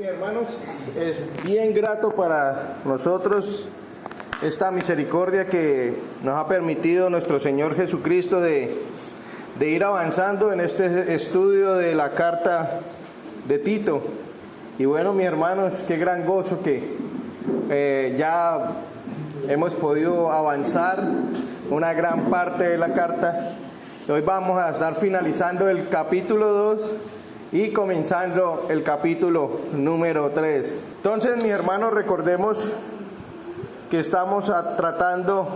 hermanos, es bien grato para nosotros esta misericordia que nos ha permitido nuestro Señor Jesucristo de ir avanzando en este estudio de la carta de Tito. Y bueno, mis hermanos, qué gran gozo que ya hemos podido avanzar una gran parte de la carta. Hoy vamos a estar finalizando el capítulo 2 y comenzando el capítulo número 3. Entonces, mis hermanos, recordemos que estamos tratando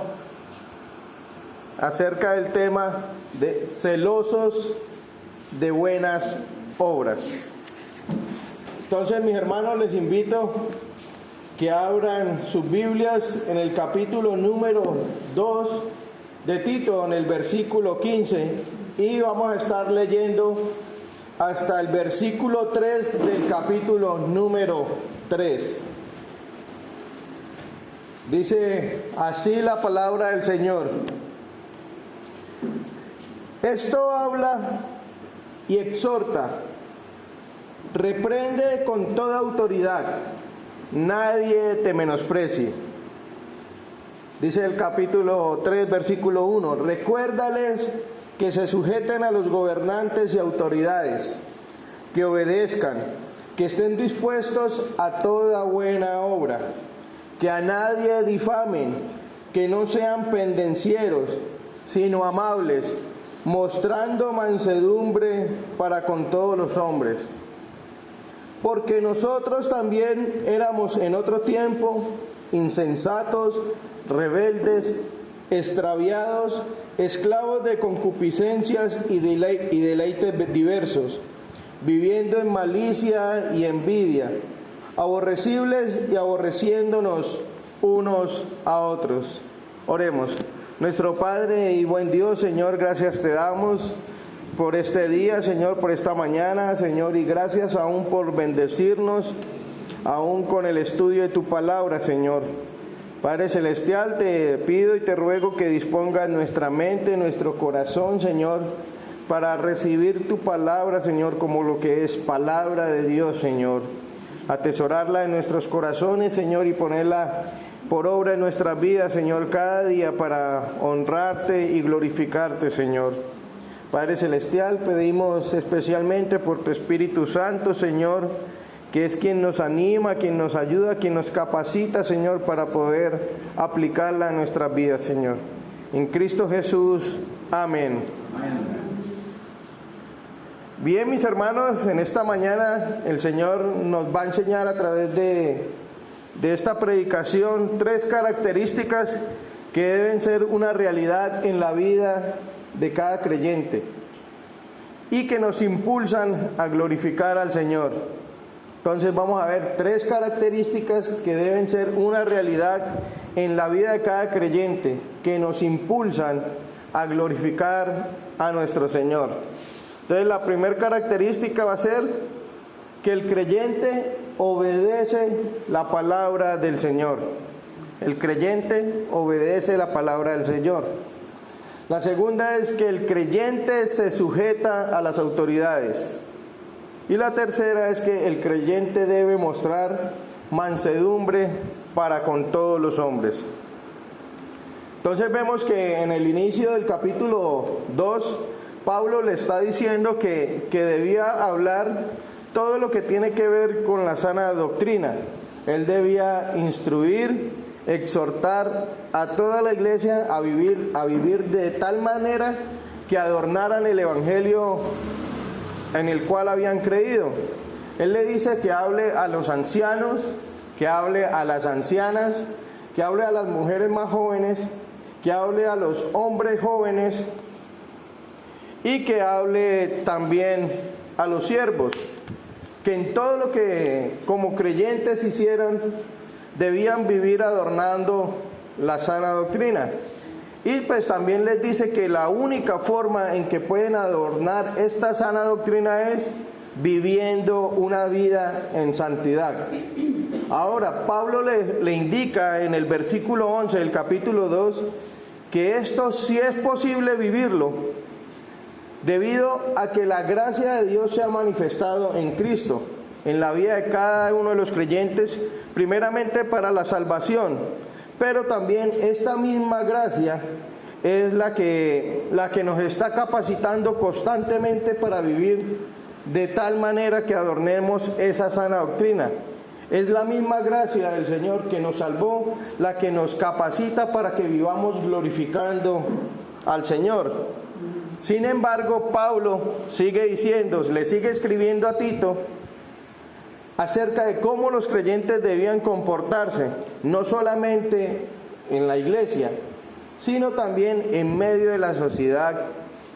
acerca del tema de celosos de buenas obras. Entonces, mis hermanos, les invito que abran sus Biblias en el capítulo número 2 de Tito, en el versículo 15, y vamos a estar leyendo hasta el versículo 3 del capítulo número 3. Dice así la palabra del Señor: esto habla y exhorta, reprende con toda autoridad, nadie te menosprecie. Dice el capítulo 3, versículo 1, recuérdales que se sujeten a los gobernantes y autoridades, que obedezcan, que estén dispuestos a toda buena obra, que a nadie difamen, que no sean pendencieros, sino amables, mostrando mansedumbre para con todos los hombres. Porque nosotros también éramos en otro tiempo insensatos, rebeldes, extraviados, esclavos de concupiscencias y deleites diversos, viviendo en malicia y envidia, aborrecibles y aborreciéndonos unos a otros. Oremos. Nuestro Padre y buen Dios, Señor, gracias te damos por este día, Señor, por esta mañana, Señor, y gracias aún por bendecirnos, aún con el estudio de tu palabra, Señor. Padre Celestial, te pido y te ruego que dispongas nuestra mente, nuestro corazón, Señor, para recibir tu palabra, Señor, como lo que es palabra de Dios, Señor. Atesorarla en nuestros corazones, Señor, y ponerla por obra en nuestras vidas, Señor, cada día para honrarte y glorificarte, Señor. Padre Celestial, pedimos especialmente por tu Espíritu Santo, Señor, que es quien nos anima, quien nos ayuda, quien nos capacita, Señor, para poder aplicarla en nuestras vidas, Señor. En Cristo Jesús, amén. Bien, mis hermanos, en esta mañana el Señor nos va a enseñar a través de esta predicación 3 características que deben ser una realidad en la vida de cada creyente y que nos impulsan a glorificar al Señor. Entonces vamos a ver 3 características que deben ser una realidad en la vida de cada creyente, que nos impulsan a glorificar a nuestro Señor. Entonces la primera característica va a ser que el creyente obedece la palabra del Señor. El creyente obedece la palabra del Señor. La segunda es que el creyente se sujeta a las autoridades. Y la tercera es que el creyente debe mostrar mansedumbre para con todos los hombres. Entonces vemos que en el inicio del capítulo 2, Pablo le está diciendo que debía hablar todo lo que tiene que ver con la sana doctrina. Él debía instruir, exhortar a toda la iglesia a vivir de tal manera que adornaran el evangelio en el cual habían creído. Él le dice que hable a los ancianos, que hable a las ancianas, que hable a las mujeres más jóvenes, que hable a los hombres jóvenes y que hable también a los siervos, que en todo lo que como creyentes hicieran debían vivir adornando la sana doctrina. Y pues también les dice que la única forma en que pueden adornar esta sana doctrina es viviendo una vida en santidad. Ahora, Pablo le indica en el versículo 11 del capítulo 2 que esto sí es posible vivirlo, debido a que la gracia de Dios se ha manifestado en Cristo. en la vida de cada uno de los creyentes, primeramente para la salvación, pero también esta misma gracia es la que nos está capacitando constantemente para vivir de tal manera que adornemos esa sana doctrina. Es la misma gracia del Señor que nos salvó, la que nos capacita para que vivamos glorificando al Señor. Sin embargo, Pablo sigue diciendo, le sigue escribiendo a Tito acerca de cómo los creyentes debían comportarse, no solamente en la iglesia, sino también en medio de la sociedad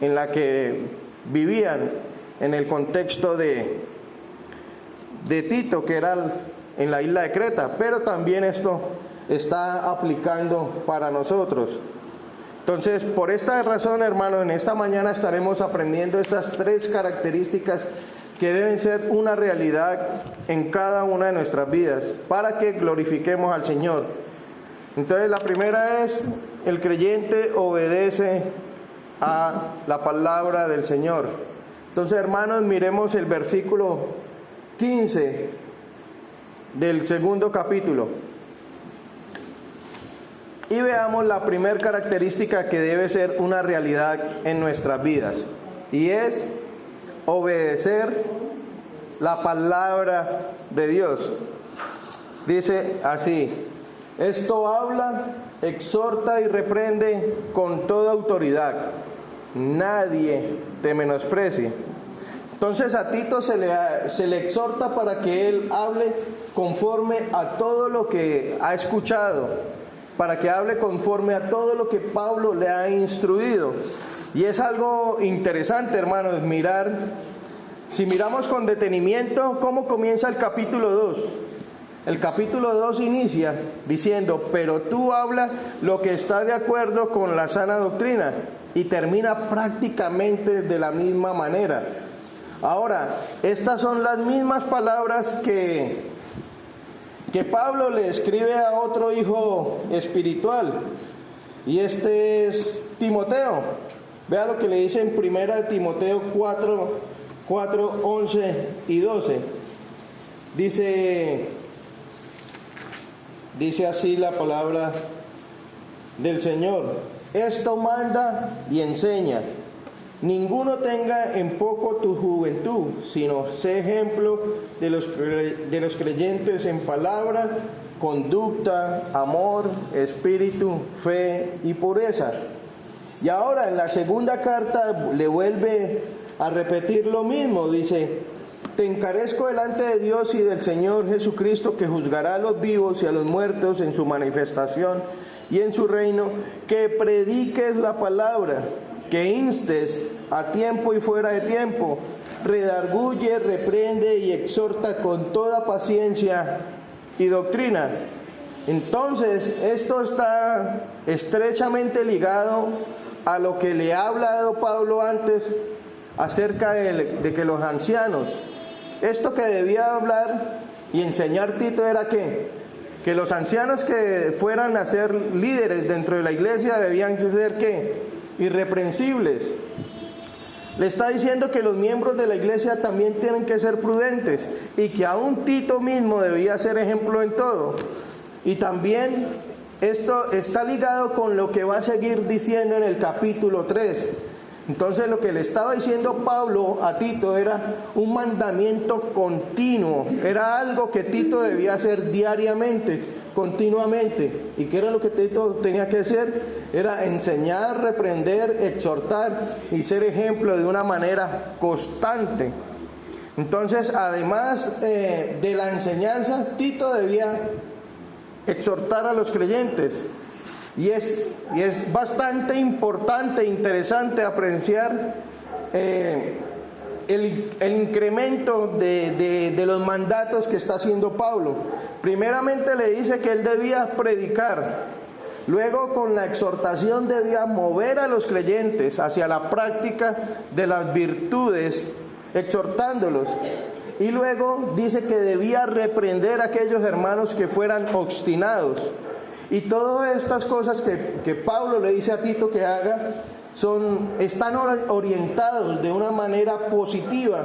en la que vivían, en el contexto de Tito, que era en la isla de Creta, pero también esto está aplicando para nosotros. Entonces, por esta razón, hermanos, en esta mañana estaremos aprendiendo estas 3 características que deben ser una realidad en cada una de nuestras vidas, para que glorifiquemos al Señor. Entonces, la primera es, el creyente obedece a la palabra del Señor. Entonces, hermanos, miremos el versículo 15 del segundo capítulo y veamos la primera característica que debe ser una realidad en nuestras vidas, y es obedecer la palabra de Dios. Dice así: esto habla, exhorta y reprende con toda autoridad, nadie te menosprecie. Entonces a Tito se le exhorta para que él hable conforme a todo lo que ha escuchado, para que hable conforme a todo lo que Pablo le ha instruido. Y es algo interesante, hermanos, mirar, si miramos con detenimiento, cómo comienza el capítulo 2. El capítulo 2 inicia diciendo, pero tú habla lo que está de acuerdo con la sana doctrina, y termina prácticamente de la misma manera. Ahora, estas son las mismas palabras que Pablo le escribe a otro hijo espiritual, y este es Timoteo. Vea lo que le dice en 1 Timoteo 4, 11 y 12. Dice así la palabra del Señor: esto manda y enseña. Ninguno tenga en poco tu juventud, sino sé ejemplo de los creyentes en palabra, conducta, amor, espíritu, fe y pureza. Y ahora en la segunda carta le vuelve a repetir lo mismo. Dice: te encarezco delante de Dios y del Señor Jesucristo, que juzgará a los vivos y a los muertos en su manifestación y en su reino, que prediques la palabra, que instes a tiempo y fuera de tiempo, redarguye, reprende y exhorta con toda paciencia y doctrina. Entonces, esto está estrechamente ligado a lo que le ha hablado Pablo antes acerca de que los ancianos, esto que debía hablar y enseñar Tito era que los ancianos que fueran a ser líderes dentro de la iglesia debían ser irreprensibles. Le está diciendo que los miembros de la iglesia también tienen que ser prudentes, y que aún Tito mismo debía ser ejemplo en todo. Y también esto está ligado con lo que va a seguir diciendo en el capítulo 3. Entonces lo que le estaba diciendo Pablo a Tito era un mandamiento continuo, era algo que Tito debía hacer diariamente, continuamente. ¿Y qué era lo que Tito tenía que hacer? Era enseñar, reprender, exhortar y ser ejemplo de una manera constante. Entonces, además de la enseñanza, Tito debía exhortar a los creyentes. Y es bastante importante e interesante apreciar el incremento de los mandatos que está haciendo Pablo. Primeramente le dice que él debía predicar, luego con la exhortación debía mover a los creyentes hacia la práctica de las virtudes, exhortándolos, y luego dice que debía reprender a aquellos hermanos que fueran obstinados. Y todas estas cosas que Pablo le dice a Tito que haga están orientados de una manera positiva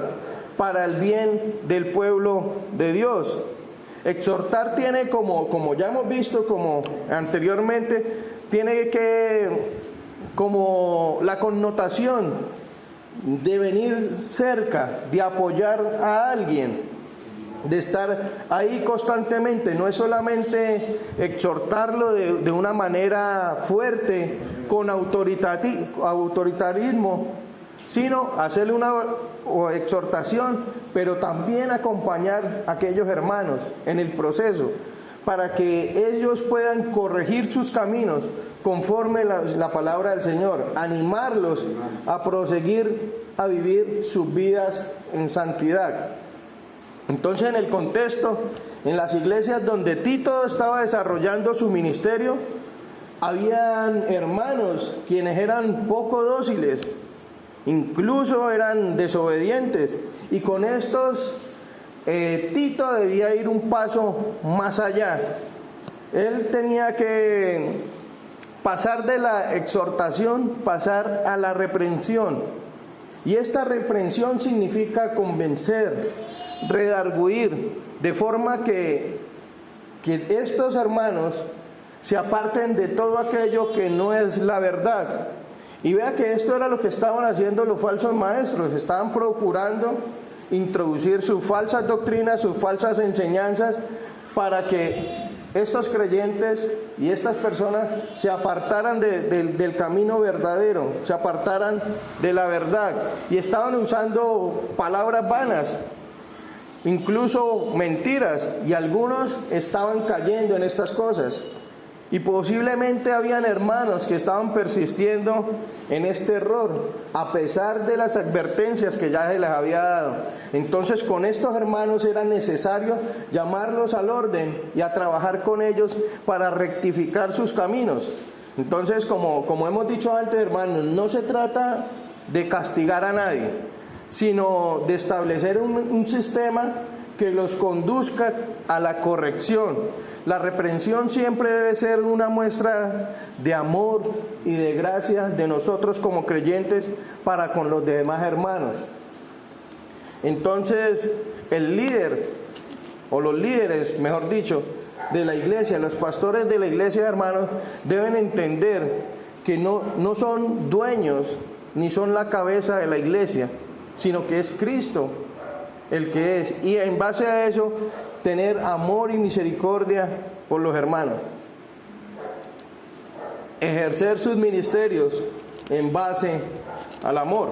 para el bien del pueblo de Dios. Exhortar tiene como ya hemos visto, como anteriormente, tiene como la connotación de venir cerca, de apoyar a alguien, de estar ahí constantemente. No es solamente exhortarlo de una manera fuerte, con autoritarismo, sino hacerle una exhortación, pero también acompañar a aquellos hermanos en el proceso, para que ellos puedan corregir sus caminos conforme la palabra del Señor, animarlos a proseguir a vivir sus vidas en santidad. Entonces, en el contexto, en las iglesias donde Tito estaba desarrollando su ministerio, habían hermanos quienes eran poco dóciles, incluso eran desobedientes, y con estos Tito debía ir un paso más allá. Él tenía que pasar de la exhortación, pasar a la reprensión, y esta reprensión significa convencer, redarguir, de forma que estos hermanos se aparten de todo aquello que no es la verdad. Y vea que esto era lo que estaban haciendo los falsos maestros. Estaban procurando introducir sus falsas doctrinas, sus falsas enseñanzas, para que estos creyentes y estas personas se apartaran del camino verdadero, se apartaran de la verdad. Y estaban usando palabras vanas, incluso mentiras, y algunos estaban cayendo en estas cosas. Y posiblemente habían hermanos que estaban persistiendo en este error, a pesar de las advertencias que ya se les había dado. Entonces, con estos hermanos era necesario llamarlos al orden y a trabajar con ellos para rectificar sus caminos. Entonces, como hemos dicho antes, hermanos, no se trata de castigar a nadie, sino de establecer un sistema que los conduzca a la corrección. La reprensión siempre debe ser una muestra de amor y de gracia de nosotros como creyentes para con los demás hermanos. Entonces, el líder, o los líderes, mejor dicho, de la iglesia, los pastores de la iglesia, hermanos, deben entender que no son dueños ni son la cabeza de la iglesia, sino que es Cristo el que es, y en base a eso tener amor y misericordia por los hermanos, ejercer sus ministerios en base al amor.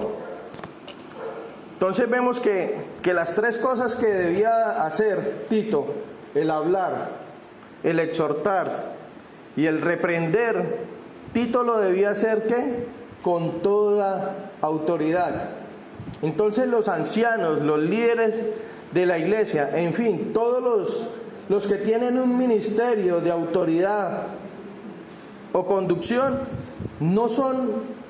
Entonces vemos que las tres cosas que debía hacer Tito, el hablar, el exhortar y el reprender, Tito lo debía hacer ¿qué? Con toda autoridad. Entonces los ancianos, los líderes de la iglesia, en fin, todos los que tienen un ministerio de autoridad o conducción,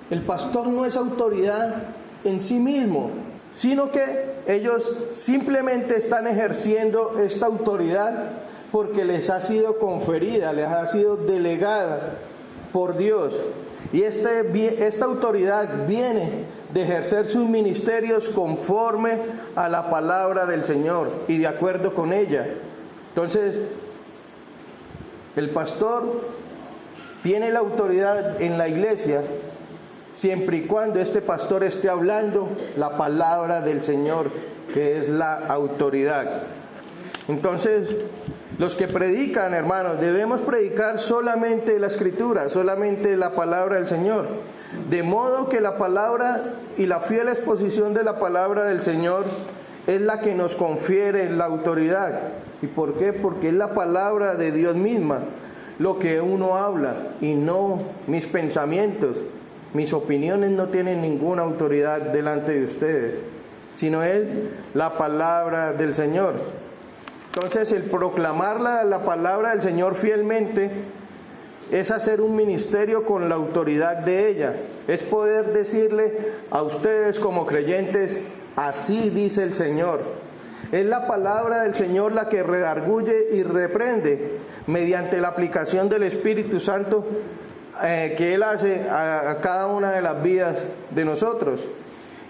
el pastor no es autoridad en sí mismo, sino que ellos simplemente están ejerciendo esta autoridad porque les ha sido conferida, les ha sido delegada por Dios. Y esta autoridad viene de ejercer sus ministerios conforme a la palabra del Señor y de acuerdo con ella. Entonces, el pastor tiene la autoridad en la iglesia siempre y cuando este pastor esté hablando la palabra del Señor, que es la autoridad. Entonces, los que predican, hermanos, debemos predicar solamente la Escritura, solamente la palabra del Señor. De modo que la palabra y la fiel exposición de la palabra del Señor es la que nos confiere la autoridad. ¿Y por qué? Porque es la palabra de Dios misma lo que uno habla y no mis pensamientos. Mis opiniones no tienen ninguna autoridad delante de ustedes, sino es la palabra del Señor. Entonces, el proclamar la palabra del Señor fielmente es hacer un ministerio con la autoridad de ella. Es poder decirle a ustedes como creyentes, así dice el Señor. Es la palabra del Señor la que redarguye y reprende mediante la aplicación del Espíritu Santo que Él hace a cada una de las vidas de nosotros.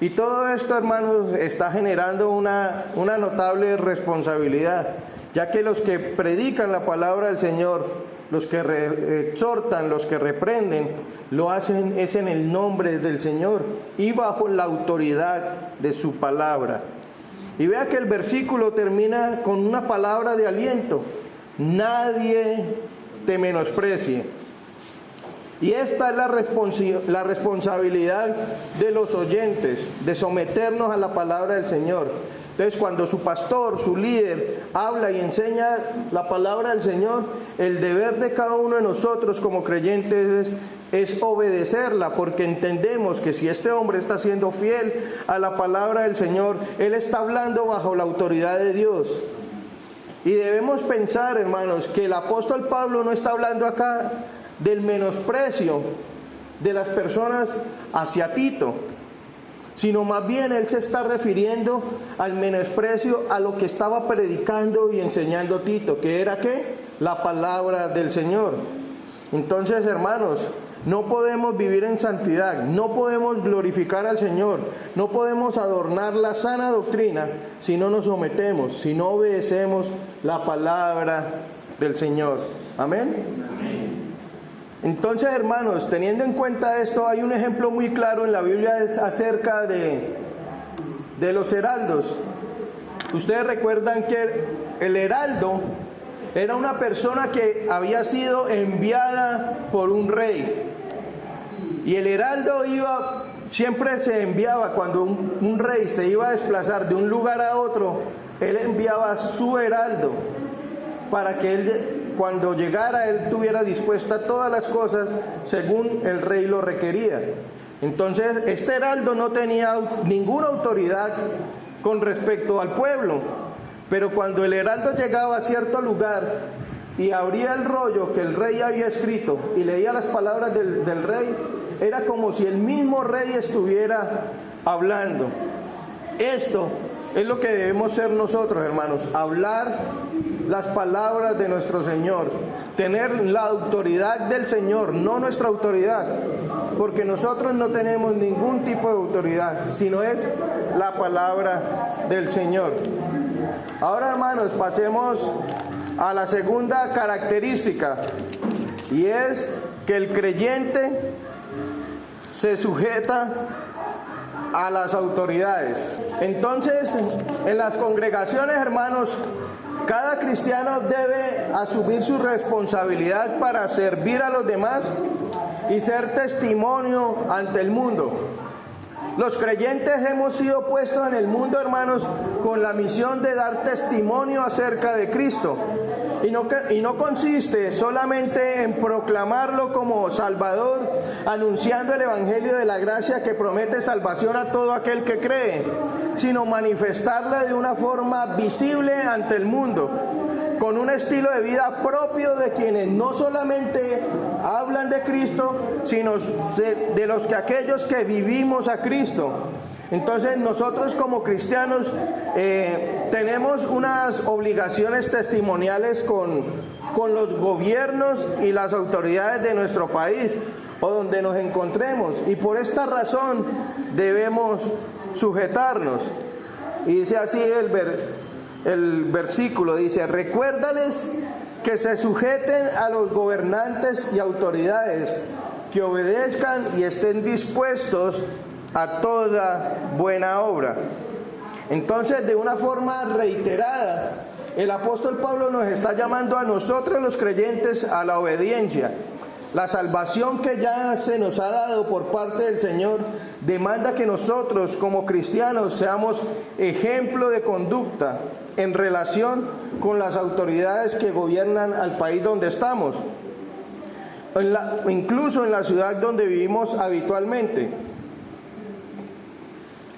Y todo esto, hermanos, está generando una notable responsabilidad, ya que los que predican la palabra del Señor, los que exhortan, los que reprenden, lo hacen es en el nombre del Señor y bajo la autoridad de su palabra. Y vea que el versículo termina con una palabra de aliento: nadie te menosprecie. Y esta es la responsabilidad de los oyentes, de someternos a la palabra del Señor. Entonces, cuando su pastor, su líder, habla y enseña la palabra del Señor, el deber de cada uno de nosotros como creyentes es obedecerla, porque entendemos que si este hombre está siendo fiel a la palabra del Señor, él está hablando bajo la autoridad de Dios. Y debemos pensar, hermanos, que el apóstol Pablo no está hablando acá del menosprecio de las personas hacia Tito, sino más bien él se está refiriendo al menosprecio a lo que estaba predicando y enseñando Tito, que era ¿qué? La palabra del Señor. Entonces, hermanos, no podemos vivir en santidad, no podemos glorificar al Señor, no podemos adornar la sana doctrina si no nos sometemos, si no obedecemos la palabra del Señor. Amén. Entonces, hermanos, teniendo en cuenta esto, hay un ejemplo muy claro en la Biblia acerca de los heraldos. Ustedes recuerdan que el heraldo era una persona que había sido enviada por un rey. Y el heraldo siempre se enviaba cuando un rey se iba a desplazar de un lugar a otro, él enviaba a su heraldo para que él, cuando llegara, él tuviera dispuesta todas las cosas según el rey lo requería. Entonces, este heraldo no tenía ninguna autoridad con respecto al pueblo, pero cuando el heraldo llegaba a cierto lugar y abría el rollo que el rey había escrito y leía las palabras del rey, era como si el mismo rey estuviera hablando. Esto es lo que debemos ser nosotros, hermanos: hablar las palabras de nuestro Señor, tener la autoridad del Señor, no nuestra autoridad, porque nosotros no tenemos ningún tipo de autoridad, sino es la palabra del Señor. Ahora, hermanos, pasemos a la segunda característica, y es que el creyente se sujeta a las autoridades. Entonces, en las congregaciones, hermanos, cada cristiano debe asumir su responsabilidad para servir a los demás y ser testimonio ante el mundo. Los creyentes hemos sido puestos en el mundo, hermanos, con la misión de dar testimonio acerca de Cristo. Y no consiste solamente en proclamarlo como Salvador, anunciando el Evangelio de la gracia que promete salvación a todo aquel que cree, sino manifestarla de una forma visible ante el mundo, con un estilo de vida propio de quienes no solamente hablan de Cristo, sino de los que aquellos que vivimos a Cristo. Entonces, nosotros como cristianos tenemos unas obligaciones testimoniales con los gobiernos y las autoridades de nuestro país o donde nos encontremos, y por esta razón debemos sujetarnos. Y dice así el versículo, dice: recuérdales que se sujeten a los gobernantes y autoridades, que obedezcan y estén dispuestos a toda buena obra. Entonces, de una forma reiterada, el apóstol Pablo nos está llamando a nosotros los creyentes a la obediencia. La salvación que ya se nos ha dado por parte del Señor demanda que nosotros como cristianos seamos ejemplo de conducta en relación con las autoridades que gobiernan al país donde estamos, incluso en la ciudad donde vivimos habitualmente.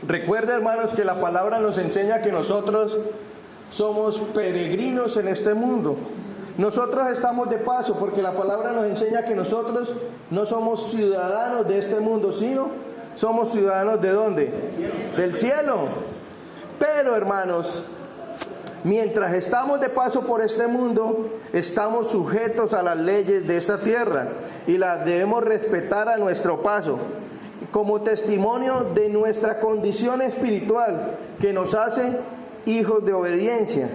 Recuerda, hermanos, que la palabra nos enseña que nosotros somos peregrinos en este mundo. Nosotros estamos de paso, porque la palabra nos enseña que nosotros no somos ciudadanos de este mundo, sino somos ciudadanos ¿de dónde? Del cielo. Pero, hermanos, mientras estamos de paso por este mundo, estamos sujetos a las leyes de esta tierra y las debemos respetar a nuestro paso. como testimonio de nuestra condición espiritual que nos hace hijos de obediencia.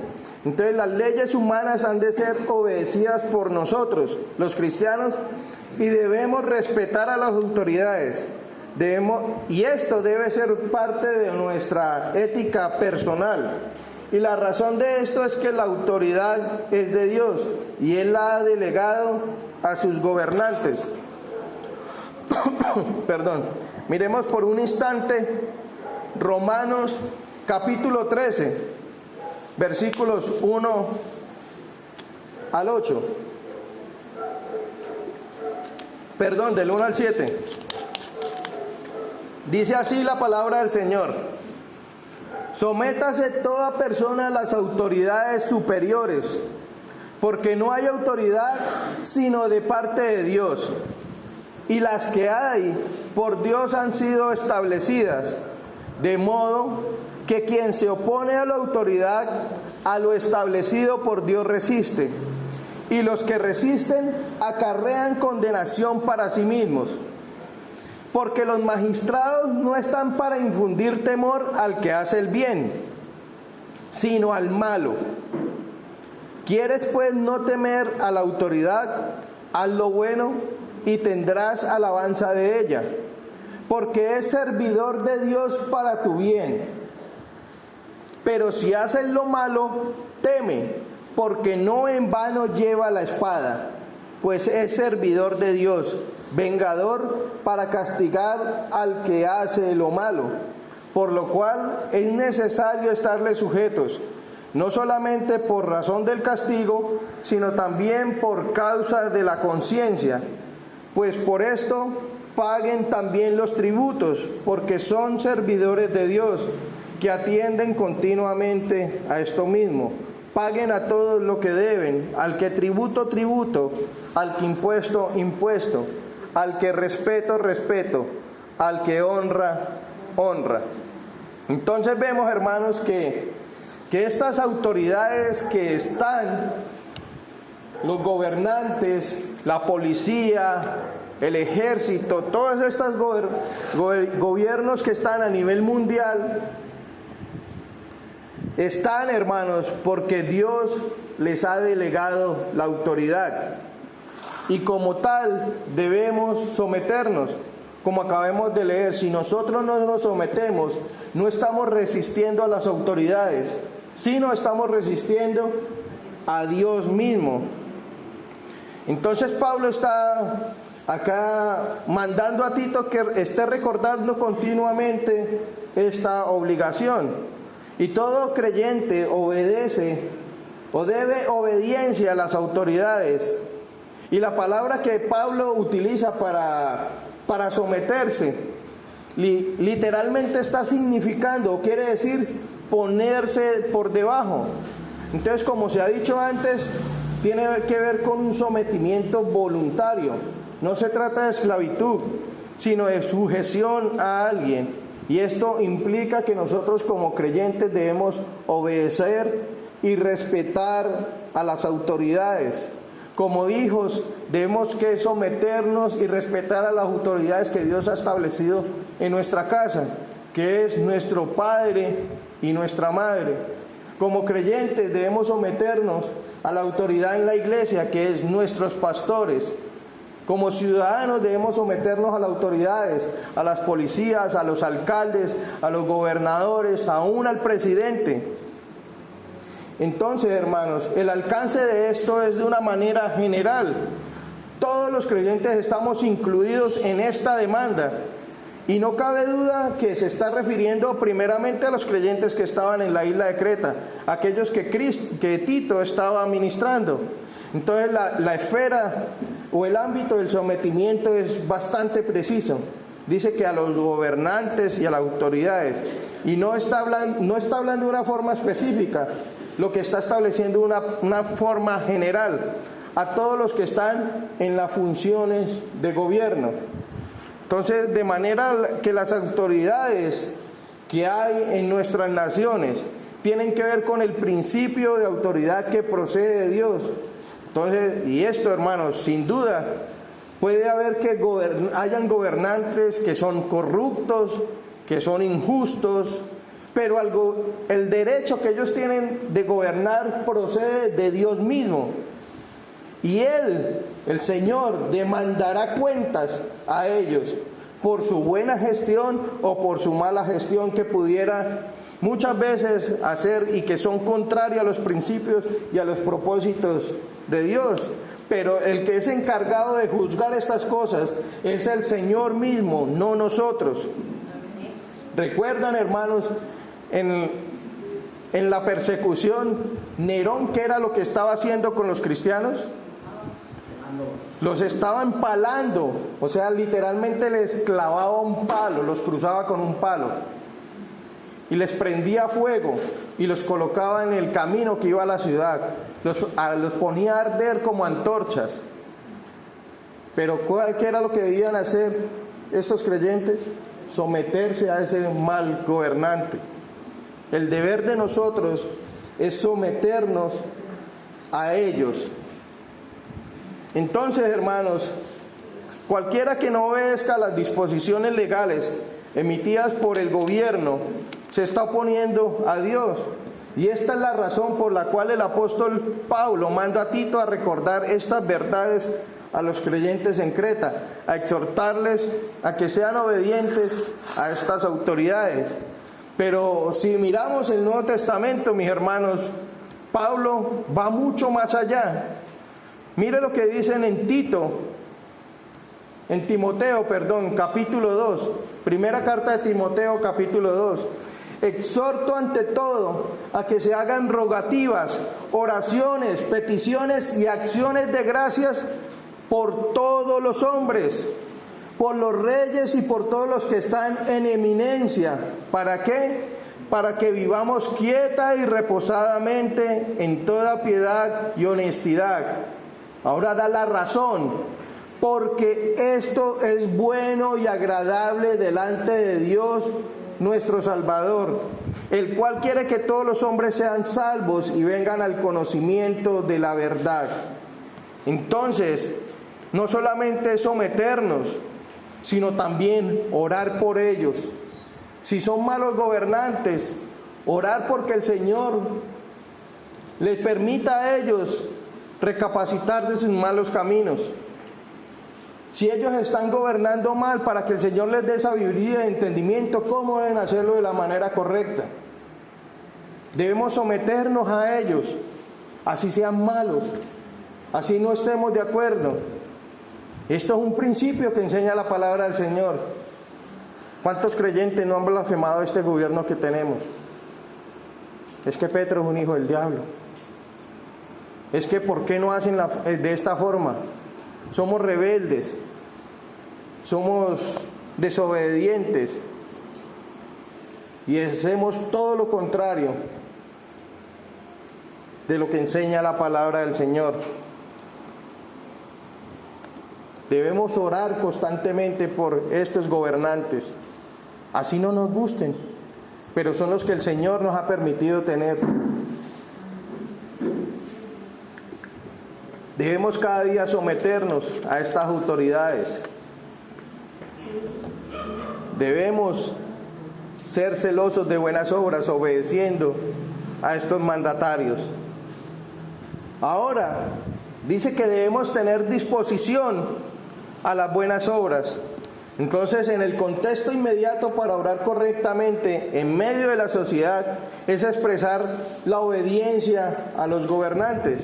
Entonces las leyes humanas han de ser obedecidas por nosotros, los cristianos, y debemos respetar a las autoridades. Y esto debe ser parte de nuestra ética personal. Y la razón de esto es que la autoridad es de Dios y Él la ha delegado a sus gobernantes. Perdón. Miremos por un instante Romanos capítulo 13, versículos 1 al 8. Perdón, del 1 al 7. Dice así la palabra del Señor: sométase toda persona a las autoridades superiores, porque no hay autoridad sino de parte de Dios, y las que hay por Dios han sido establecidas, de modo que quien se opone a la autoridad, a lo establecido por Dios resiste, y los que resisten acarrean condenación para sí mismos. Porque los magistrados no están para infundir temor al que hace el bien, sino al malo. ¿Quieres pues no temer a la autoridad? Haz lo bueno y tendrás alabanza de ella, porque es servidor de Dios para tu bien. Pero si haces lo malo, teme, porque no en vano lleva la espada, pues es servidor de Dios, vengador para castigar al que hace lo malo, por lo cual es necesario estarle sujetos, no solamente por razón del castigo, sino también por causa de la conciencia, pues por esto paguen también los tributos, porque son servidores de Dios, que atienden continuamente a esto mismo. Paguen a todos lo que deben, al que tributo, tributo, al que impuesto, impuesto, al que respeto, respeto, al que honra, honra. Entonces vemos, hermanos, que estas autoridades que están, los gobernantes, la policía, el ejército, todos estos gobiernos que están a nivel mundial, están, hermanos, porque Dios les ha delegado la autoridad. Y como tal debemos someternos, como acabamos de leer. Si nosotros no nos sometemos, no estamos resistiendo a las autoridades, sino estamos resistiendo a Dios mismo. Entonces Pablo está acá mandando a Tito que esté recordando continuamente esta obligación. Y todo creyente obedece o debe obediencia a las autoridades. Y la palabra que Pablo utiliza para someterse, literalmente está significando, o quiere decir ponerse por debajo. Entonces, como se ha dicho antes, tiene que ver con un sometimiento voluntario. No se trata de esclavitud, sino de sujeción a alguien. Y esto implica que nosotros como creyentes debemos obedecer y respetar a las autoridades. Como hijos debemos que someternos y respetar a las autoridades que Dios ha establecido en nuestra casa, que es nuestro padre y nuestra madre. Como creyentes debemos someternos a la autoridad en la iglesia, que es nuestros pastores. Como ciudadanos debemos someternos a las autoridades, a las policías, a los alcaldes, a los gobernadores, aún al presidente. Entonces, hermanos, el alcance de esto es de una manera general. Todos los creyentes estamos incluidos en esta demanda. Y no cabe duda que se está refiriendo primeramente a los creyentes que estaban en la isla de Creta, aquellos que Tito estaba ministrando. Entonces la esfera o el ámbito del sometimiento es bastante preciso. Dice que a los gobernantes y a las autoridades. Y no está hablando de una forma específica, lo que está estableciendo una forma general a todos los que están en las funciones de gobierno. Entonces, de manera que las autoridades que hay en nuestras naciones tienen que ver con el principio de autoridad que procede de Dios. Entonces, y esto, hermanos, sin duda Puede haber que hayan gobernantes que son corruptos, que son injustos, pero el derecho que ellos tienen de gobernar procede de Dios mismo. Y Él, el Señor, demandará cuentas a ellos por su buena gestión o por su mala gestión que pudiera muchas veces hacer y que son contrarios a los principios y a los propósitos de Dios. Pero el que es encargado de juzgar estas cosas es el Señor mismo, no nosotros. ¿Recuerdan, hermanos, en la persecución, Nerón, qué era lo que estaba haciendo con los cristianos? Los estaba empalando, o sea, literalmente les clavaba un palo, los cruzaba con un palo y les prendía fuego y los colocaba en el camino que iba a la ciudad, los ponía a arder como antorchas. Pero ¿qué era lo que debían hacer estos creyentes? Someterse a ese mal gobernante. El deber de nosotros es someternos a ellos. Entonces, hermanos, cualquiera que no obedezca las disposiciones legales emitidas por el gobierno se está oponiendo a Dios. Y esta es la razón por la cual el apóstol Pablo manda a Tito a recordar estas verdades a los creyentes en Creta, a exhortarles a que sean obedientes a estas autoridades. Pero si miramos el Nuevo Testamento, mis hermanos, Pablo va mucho más allá. Mire lo que dicen en Timoteo, capítulo 2, primera carta de Timoteo, capítulo 2. Exhorto ante todo a que se hagan rogativas, oraciones, peticiones y acciones de gracias por todos los hombres, por los reyes y por todos los que están en eminencia. ¿Para qué? Para que vivamos quieta y reposadamente en toda piedad y honestidad. Ahora da la razón, porque esto es bueno y agradable delante de Dios nuestro Salvador, el cual quiere que todos los hombres sean salvos y vengan al conocimiento de la verdad. Entonces, no solamente es someternos, sino también orar por ellos. Si son malos gobernantes, orar porque el Señor les permita a ellos recapacitar de sus malos caminos. Si ellos están gobernando mal, para que el Señor les dé sabiduría y entendimiento cómo deben hacerlo de la manera correcta. Debemos someternos a ellos, así sean malos, así no estemos de acuerdo. Esto es un principio que enseña la palabra del Señor. ¿Cuántos creyentes no han blasfemado este gobierno que tenemos? Es que Petro es un hijo del diablo. Es que ¿por qué no hacen de esta forma? Somos rebeldes, somos desobedientes y hacemos todo lo contrario de lo que enseña la palabra del Señor. Debemos orar constantemente por estos gobernantes, así no nos gusten, pero son los que el Señor nos ha permitido tener. Debemos cada día someternos a estas autoridades. Debemos ser celosos de buenas obras, obedeciendo a estos mandatarios. Ahora, dice que debemos tener disposición a las buenas obras. Entonces, en el contexto inmediato para obrar correctamente en medio de la sociedad es expresar la obediencia a los gobernantes.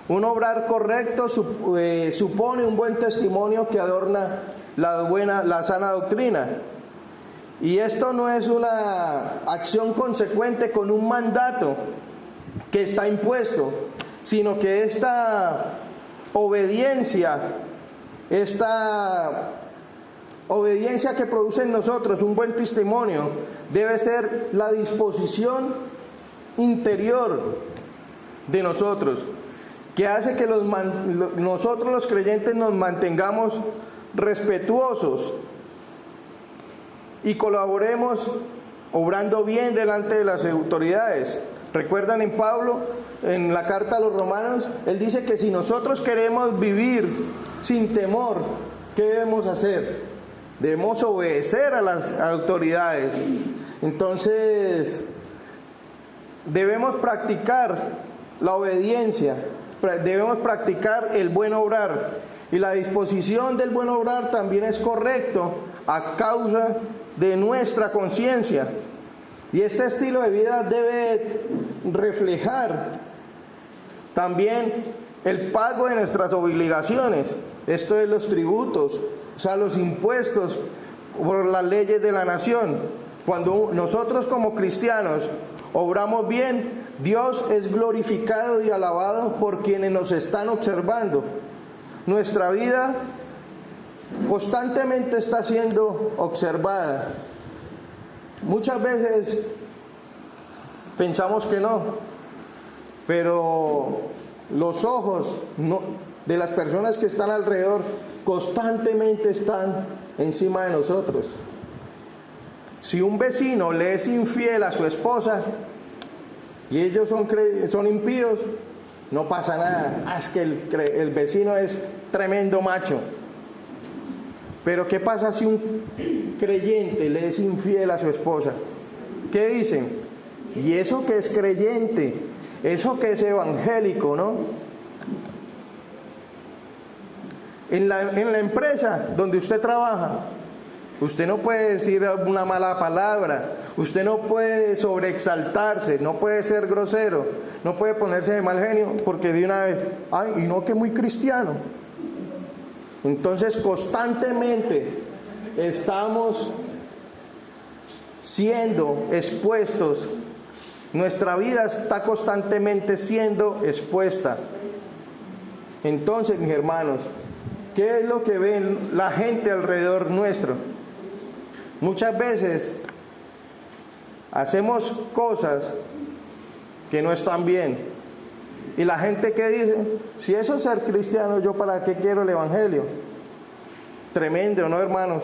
Un obrar correcto supone un buen testimonio que adorna la sana doctrina. Y esto no es una acción consecuente con un mandato que está impuesto, sino que esta obediencia que produce en nosotros un buen testimonio debe ser la disposición interior de nosotros, que hace que nosotros los creyentes nos mantengamos respetuosos y colaboremos obrando bien delante de las autoridades. ¿Recuerdan en Pablo, en la carta a los romanos? Él dice que si nosotros queremos vivir sin temor, ¿qué debemos hacer? Debemos obedecer a las autoridades. Entonces, debemos practicar la obediencia, debemos practicar el buen obrar. Y la disposición del buen obrar también es correcto a causa de nuestra conciencia. Y este estilo de vida debe reflejar también el pago de nuestras obligaciones. Esto es los tributos, o sea, los impuestos por las leyes de la nación. Cuando nosotros como cristianos obramos bien, Dios es glorificado y alabado por quienes nos están observando. Nuestra vida constantemente está siendo observada. Muchas veces pensamos que no, pero los ojos de las personas que están alrededor constantemente están encima de nosotros. Si un vecino le es infiel a su esposa y ellos son impíos, no pasa nada. Es que el vecino es tremendo macho. Pero ¿qué pasa si un creyente le es infiel a su esposa? ¿Qué dicen? Y eso que es creyente, eso que es evangélico, ¿no? En la empresa donde usted trabaja, usted no puede decir una mala palabra, usted no puede sobreexaltarse, no puede ser grosero, no puede ponerse de mal genio, porque de una vez, ay, y no que es muy cristiano. Entonces constantemente estamos siendo expuestos, nuestra vida está constantemente siendo expuesta. Entonces, mis hermanos, ¿qué es lo que ven la gente alrededor nuestro? Muchas veces hacemos cosas que no están bien. Y la gente que dice, si eso es ser cristiano, ¿yo para qué quiero el evangelio? Tremendo, ¿no, hermanos?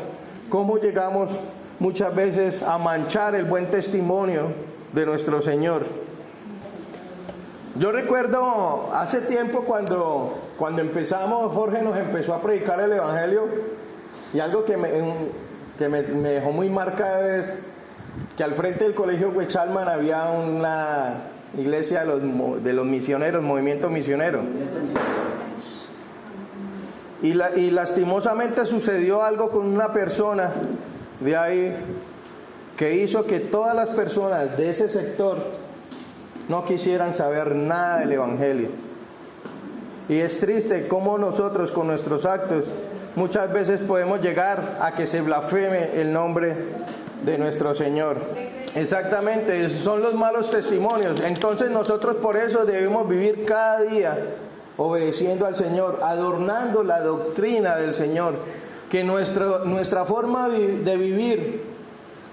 ¿Cómo llegamos muchas veces a manchar el buen testimonio de nuestro Señor? Yo recuerdo hace tiempo cuando empezamos, Jorge nos empezó a predicar el evangelio, y algo que me dejó muy marcado es que al frente del colegio Huechalman había una iglesia de los misioneros, movimiento misionero. Y lastimosamente sucedió algo con una persona de ahí que hizo que todas las personas de ese sector no quisieran saber nada del evangelio. Y es triste cómo nosotros con nuestros actos muchas veces podemos llegar a que se blasfeme el nombre de nuestro Señor. Exactamente, son los malos testimonios. Entonces nosotros por eso debemos vivir cada día obedeciendo al Señor, adornando la doctrina del Señor, que nuestra forma de vivir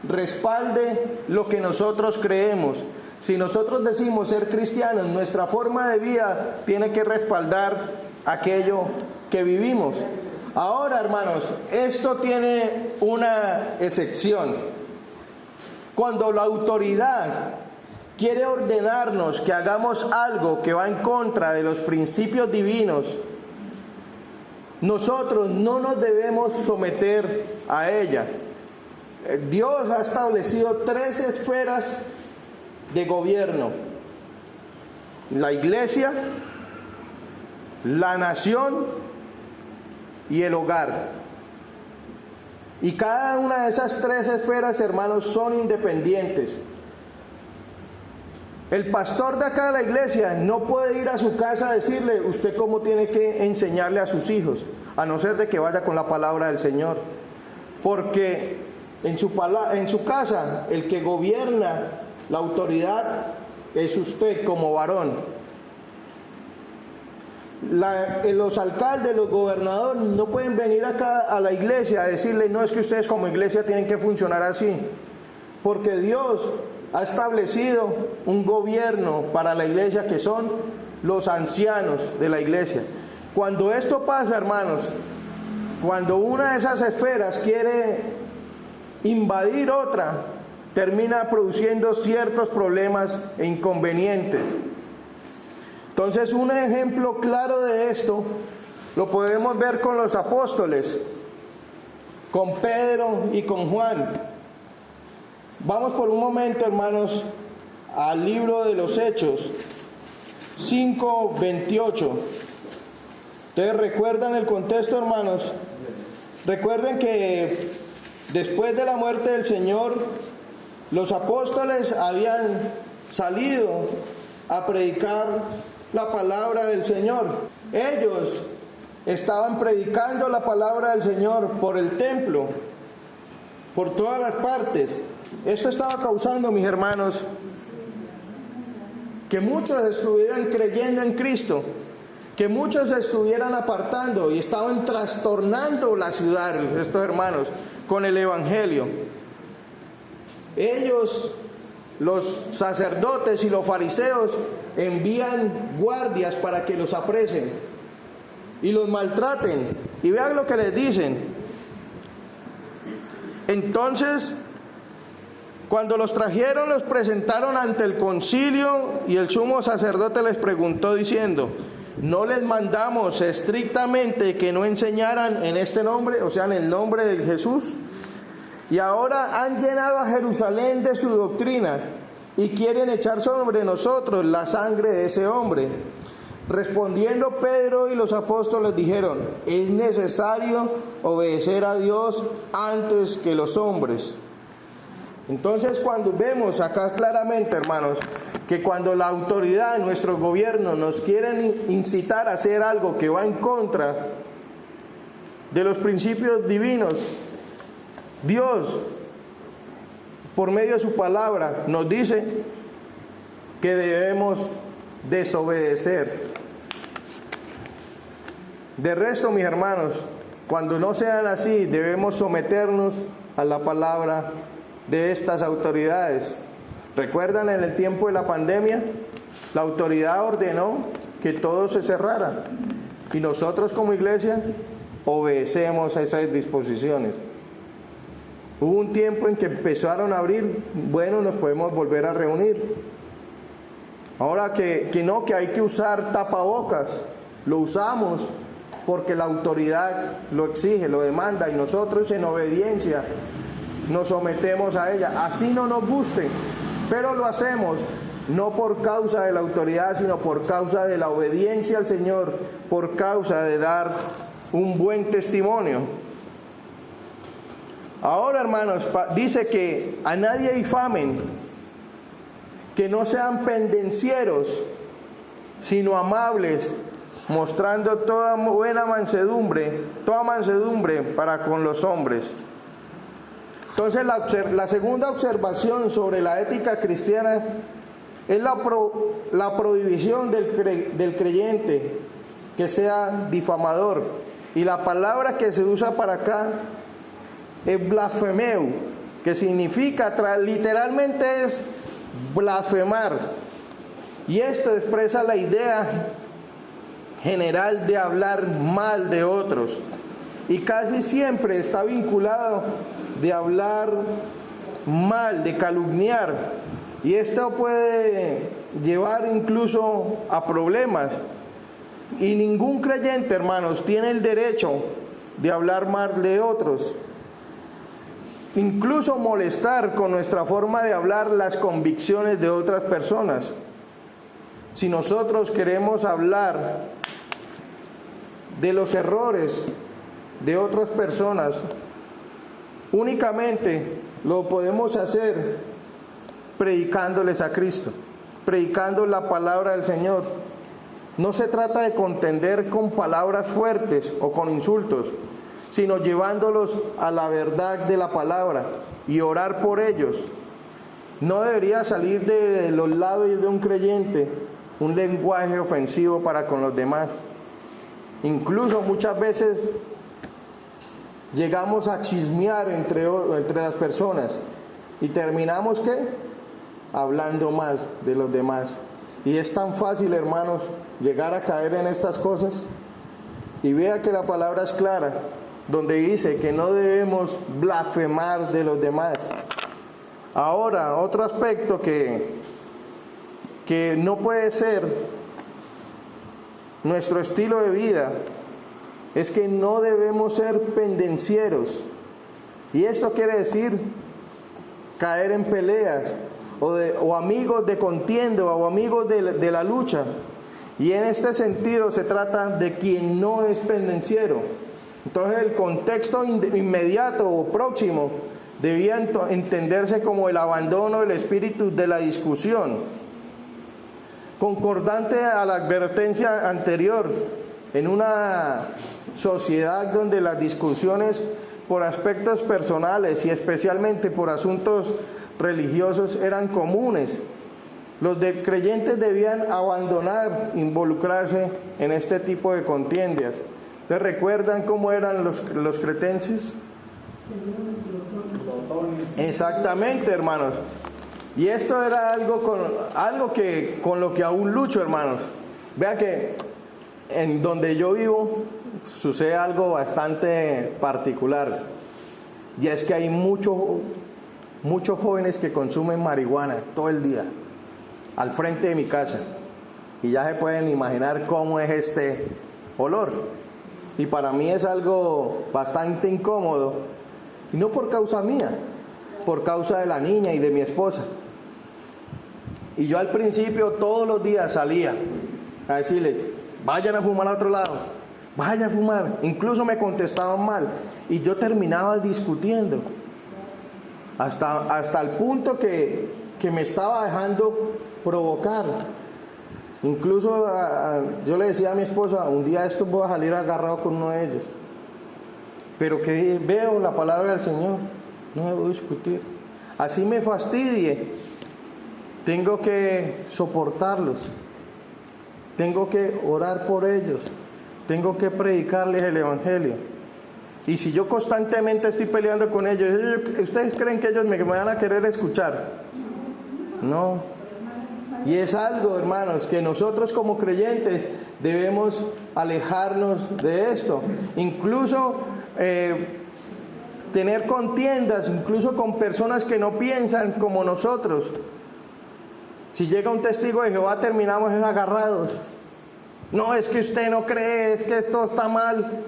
respalde lo que nosotros creemos. Si nosotros decimos ser cristianos, nuestra forma de vida tiene que respaldar aquello que vivimos. Ahora, hermanos, esto tiene una excepción. Cuando la autoridad quiere ordenarnos que hagamos algo que va en contra de los principios divinos, nosotros no nos debemos someter a ella. Dios ha establecido 3 esferas de gobierno: la iglesia, la nación y el hogar. Y cada una de esas 3 esferas, hermanos, son independientes. El pastor de acá de la iglesia no puede ir a su casa a decirle usted cómo tiene que enseñarle a sus hijos, a no ser de que vaya con la palabra del Señor. Porque en su casa el que gobierna la autoridad es usted como varón. Los alcaldes, los gobernadores no pueden venir acá a la iglesia a decirle no, es que ustedes como iglesia tienen que funcionar así, porque Dios ha establecido un gobierno para la iglesia que son los ancianos de la iglesia. Cuando esto pasa, hermanos, cuando una de esas esferas quiere invadir otra, termina produciendo ciertos problemas e inconvenientes. Entonces, un ejemplo claro de esto lo podemos ver con los apóstoles, con Pedro y con Juan. Vamos por un momento, hermanos, al libro de los Hechos 5:28. Ustedes recuerdan el contexto, hermanos. Recuerden que después de la muerte del Señor, los apóstoles habían salido a predicar la palabra del Señor. Ellos estaban predicando la palabra del Señor por el templo, por todas las partes. Esto estaba causando, mis hermanos, que muchos estuvieran creyendo en Cristo, que muchos se estuvieran apartando y estaban trastornando la ciudad, estos hermanos, con el Evangelio. Ellos, los sacerdotes y los fariseos, envían guardias para que los apresen y los maltraten. Y vean lo que les dicen. Entonces, cuando los trajeron, los presentaron ante el concilio, y el sumo sacerdote les preguntó diciendo: ¿no les mandamos estrictamente que no enseñaran en este nombre, o sea, en el nombre de Jesús? Y ahora han llenado a Jerusalén de su doctrina y quieren echar sobre nosotros la sangre de ese hombre. Respondiendo Pedro y los apóstoles dijeron: es necesario obedecer a Dios antes que los hombres. Entonces, cuando vemos acá claramente, hermanos, que cuando la autoridad, nuestro gobierno, nos quieren incitar a hacer algo que va en contra de los principios divinos, Dios, por medio de su palabra, nos dice que debemos desobedecer. De resto, mis hermanos, cuando no sean así, debemos someternos a la palabra de estas autoridades. ¿Recuerdan en el tiempo de la pandemia? La autoridad ordenó que todo se cerrara y nosotros como iglesia obedecemos a esas disposiciones. Hubo un tiempo en que empezaron a abrir, bueno, nos podemos volver a reunir. Ahora que hay que usar tapabocas, lo usamos porque la autoridad lo exige, lo demanda, y nosotros en obediencia nos sometemos a ella. Así no nos guste, pero lo hacemos no por causa de la autoridad, sino por causa de la obediencia al Señor, por causa de dar un buen testimonio. Ahora, hermanos, dice que a nadie difamen, que no sean pendencieros, sino amables, mostrando toda mansedumbre para con los hombres. Entonces, la segunda observación sobre la ética cristiana es la prohibición del creyente que sea difamador. Y la palabra que se usa para acá es blasfemeo, que significa, literalmente es blasfemar. Y esto expresa la idea general de hablar mal de otros. Y casi siempre está vinculado de hablar mal, de calumniar. Y esto puede llevar incluso a problemas. Y ningún creyente, hermanos, tiene el derecho de hablar mal de otros. Incluso molestar con nuestra forma de hablar las convicciones de otras personas. Si nosotros queremos hablar de los errores de otras personas, únicamente lo podemos hacer predicándoles a Cristo, predicando la palabra del Señor. No se trata de contender con palabras fuertes o con insultos, sino llevándolos a la verdad de la palabra y orar por ellos. No debería salir de los labios de un creyente un lenguaje ofensivo para con los demás. Incluso muchas veces llegamos a chismear entre las personas y terminamos ¿qué? Hablando mal de los demás. Y es tan fácil, hermanos, llegar a caer en estas cosas. Y vea que la palabra es clara, donde dice que no debemos blasfemar de los demás. Ahora, otro aspecto que no puede ser nuestro estilo de vida es que no debemos ser pendencieros. Y esto quiere decir caer en peleas o amigos de contienda o amigos de la lucha. Y en este sentido se trata de quien no es pendenciero. Entonces el contexto inmediato o próximo debía entenderse como el abandono del espíritu de la discusión. Concordante a la advertencia anterior, en una sociedad donde las discusiones por aspectos personales y especialmente por asuntos religiosos eran comunes, los creyentes debían abandonar involucrarse en este tipo de contiendas. ¿Se recuerdan cómo eran los cretenses? Exactamente, hermanos. Y esto era algo con lo que aún lucho, hermanos. Vea que en donde yo vivo sucede algo bastante particular. Y es que hay muchos jóvenes que consumen marihuana todo el día, al frente de mi casa. Y ya se pueden imaginar cómo es este olor. Y para mí es algo bastante incómodo. Y no por causa mía, por causa de la niña y de mi esposa. Y yo al principio todos los días salía a decirles, vayan a fumar a otro lado, vayan a fumar. Incluso me contestaban mal y yo terminaba discutiendo hasta el punto que me estaba dejando provocar. Incluso yo le decía a mi esposa, un día esto voy a salir agarrado con uno de ellos, pero que veo la palabra del Señor, no debo discutir. Así me fastidie, tengo que soportarlos, tengo que orar por ellos, tengo que predicarles el Evangelio. Y si yo constantemente estoy peleando con ellos, ¿ustedes creen que ellos me van a querer escuchar? No. Y es algo, hermanos, que nosotros como creyentes debemos alejarnos de esto. Incluso tener contiendas, incluso con personas que no piensan como nosotros. Si llega un testigo de Jehová, terminamos agarrados. No, es que usted no cree, es que esto está mal.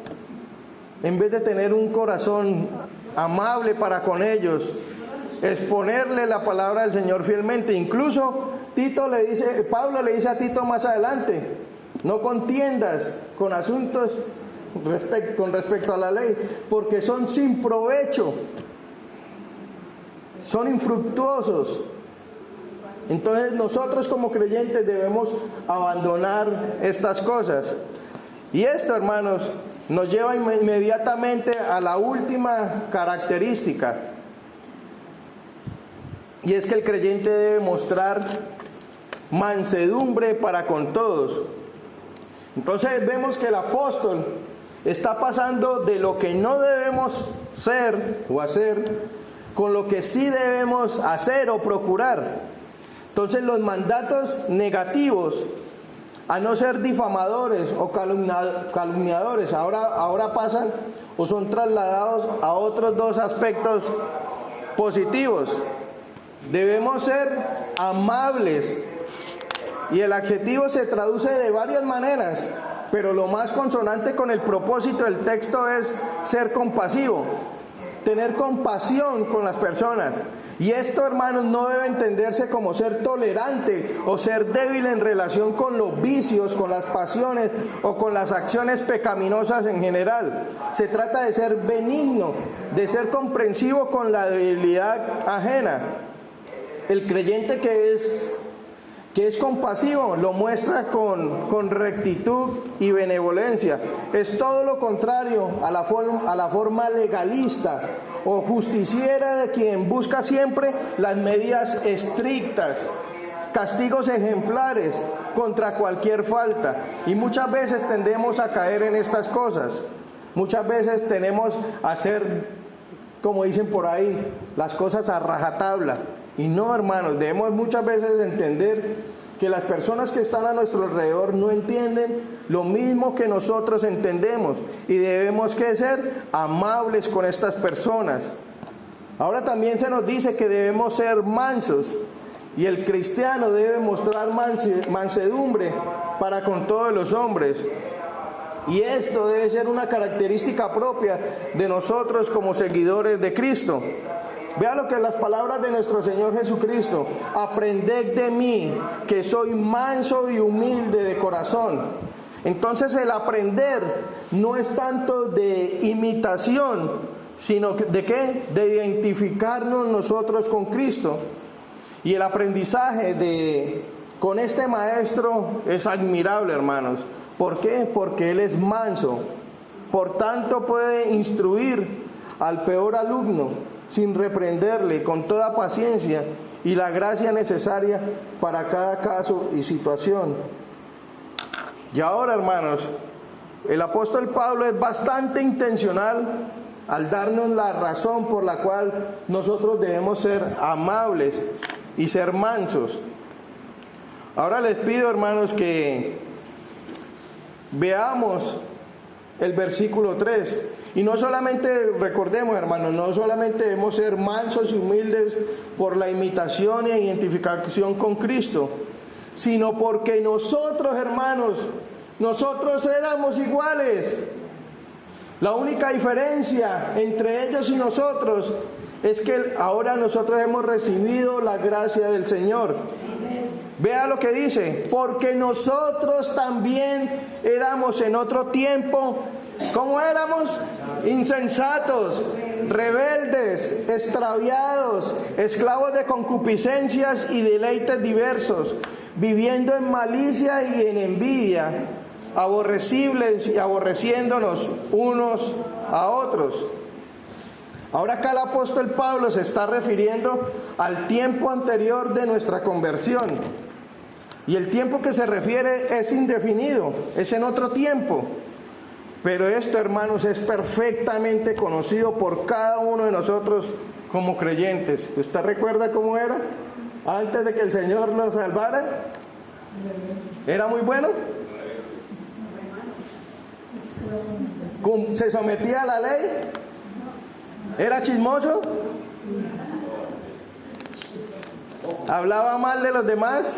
En vez de tener un corazón amable para con ellos, exponerle la palabra del Señor fielmente. Incluso Pablo le dice a Tito más adelante, no contiendas con asuntos con respecto a la ley, porque son sin provecho, son infructuosos. Entonces nosotros como creyentes debemos abandonar estas cosas. Y esto, hermanos, nos lleva inmediatamente a la última característica. Y es que el creyente debe mostrar mansedumbre para con todos. Entonces vemos que el apóstol está pasando de lo que no debemos ser o hacer con lo que sí debemos hacer o procurar. Entonces los mandatos negativos a no ser difamadores o calumniadores ahora pasan o son trasladados a otros dos aspectos positivos. Debemos ser amables, y el adjetivo se traduce de varias maneras, pero lo más consonante con el propósito del texto es ser compasivo, tener compasión con las personas. Y esto, hermanos, no debe entenderse como ser tolerante o ser débil en relación con los vicios, con las pasiones o con las acciones pecaminosas en general. Se trata de ser benigno, de ser comprensivo con la debilidad ajena. El creyente que es compasivo lo muestra con rectitud y benevolencia. Es todo lo contrario a la forma legalista o justiciera de quien busca siempre las medidas estrictas, castigos ejemplares contra cualquier falta. Y muchas veces tendemos a caer en estas cosas. Muchas veces tenemos a hacer, como dicen por ahí, las cosas a rajatabla. Y no, hermanos, debemos muchas veces entender que las personas que están a nuestro alrededor no entienden lo mismo que nosotros entendemos, y debemos que ser amables con estas personas. Ahora también se nos dice que debemos ser mansos, y el cristiano debe mostrar mansedumbre para con todos los hombres. Y esto debe ser una característica propia de nosotros como seguidores de Cristo. Vea lo que las palabras de nuestro Señor Jesucristo: aprended de mí, que soy manso y humilde de corazón. Entonces el aprender no es tanto de imitación, sino de ¿qué? De identificarnos nosotros con Cristo. Y el aprendizaje con este maestro es admirable, hermanos. ¿Por qué? Porque él es manso. Por tanto puede instruir al peor alumno sin reprenderle, con toda paciencia y la gracia necesaria para cada caso y situación. Y ahora, hermanos, el apóstol Pablo es bastante intencional al darnos la razón por la cual nosotros debemos ser amables y ser mansos. Ahora les pido, hermanos, que veamos el versículo 3. Y no solamente, recordemos, hermanos, no solamente debemos ser mansos y humildes por la imitación e identificación con Cristo, sino porque nosotros, hermanos, nosotros éramos iguales. La única diferencia entre ellos y nosotros es que ahora nosotros hemos recibido la gracia del Señor. Vea lo que dice: porque nosotros también éramos en otro tiempo, ¿cómo éramos? Insensatos, rebeldes, extraviados, esclavos de concupiscencias y deleites diversos, viviendo en malicia y en envidia, aborrecibles y aborreciéndonos unos a otros. Ahora acá el apóstol Pablo se está refiriendo al tiempo anterior de nuestra conversión. Y el tiempo que se refiere es indefinido, es en otro tiempo. Pero esto, hermanos, es perfectamente conocido por cada uno de nosotros como creyentes. ¿Usted recuerda cómo era antes de que el Señor lo salvara? ¿Era muy bueno? ¿Se sometía a la ley? ¿Era chismoso? ¿Hablaba mal de los demás?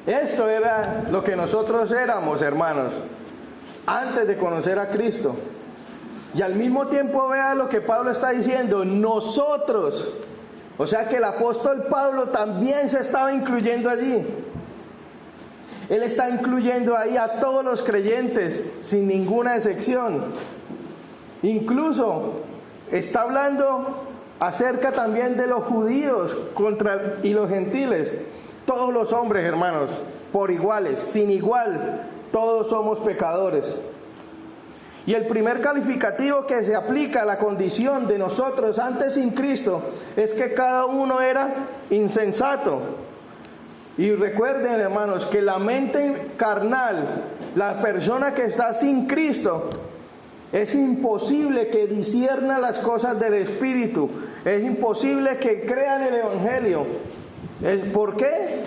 Esto era lo que nosotros éramos, hermanos, antes de conocer a Cristo. Y al mismo tiempo vea lo que Pablo está diciendo: nosotros. O sea que el apóstol Pablo también se estaba incluyendo allí. Él está incluyendo ahí a todos los creyentes, sin ninguna excepción. Incluso está hablando acerca también de los judíos y los gentiles. Todos los hombres, hermanos, por iguales, sin igual, todos somos pecadores. Y el primer calificativo que se aplica a la condición de nosotros antes sin Cristo es que cada uno era insensato. Y recuerden, hermanos, que la mente carnal, la persona que está sin Cristo, es imposible que discierna las cosas del Espíritu. Es imposible que crean el Evangelio. ¿Por qué?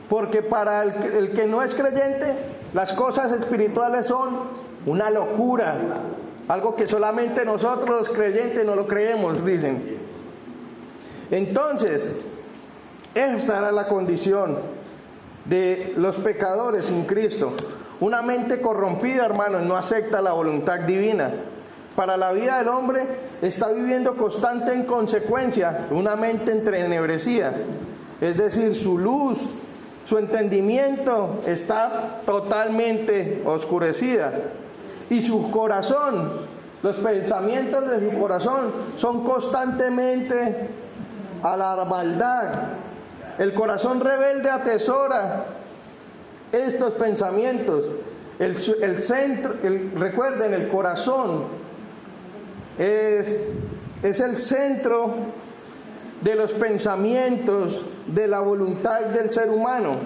Porque para el que no es creyente, las cosas espirituales son una locura. Algo que solamente nosotros los creyentes no lo creemos, dicen. Entonces, esta era la condición de los pecadores sin Cristo. Una mente corrompida, hermanos, no acepta la voluntad divina. Para la vida del hombre está viviendo constante en consecuencia una mente entenebrecida. Es decir, su luz, su entendimiento está totalmente oscurecida. Y su corazón, los pensamientos de su corazón son constantemente a la maldad. El corazón rebelde atesora estos pensamientos. Recuerden, el corazón es el centro de los pensamientos, de la voluntad del ser humano.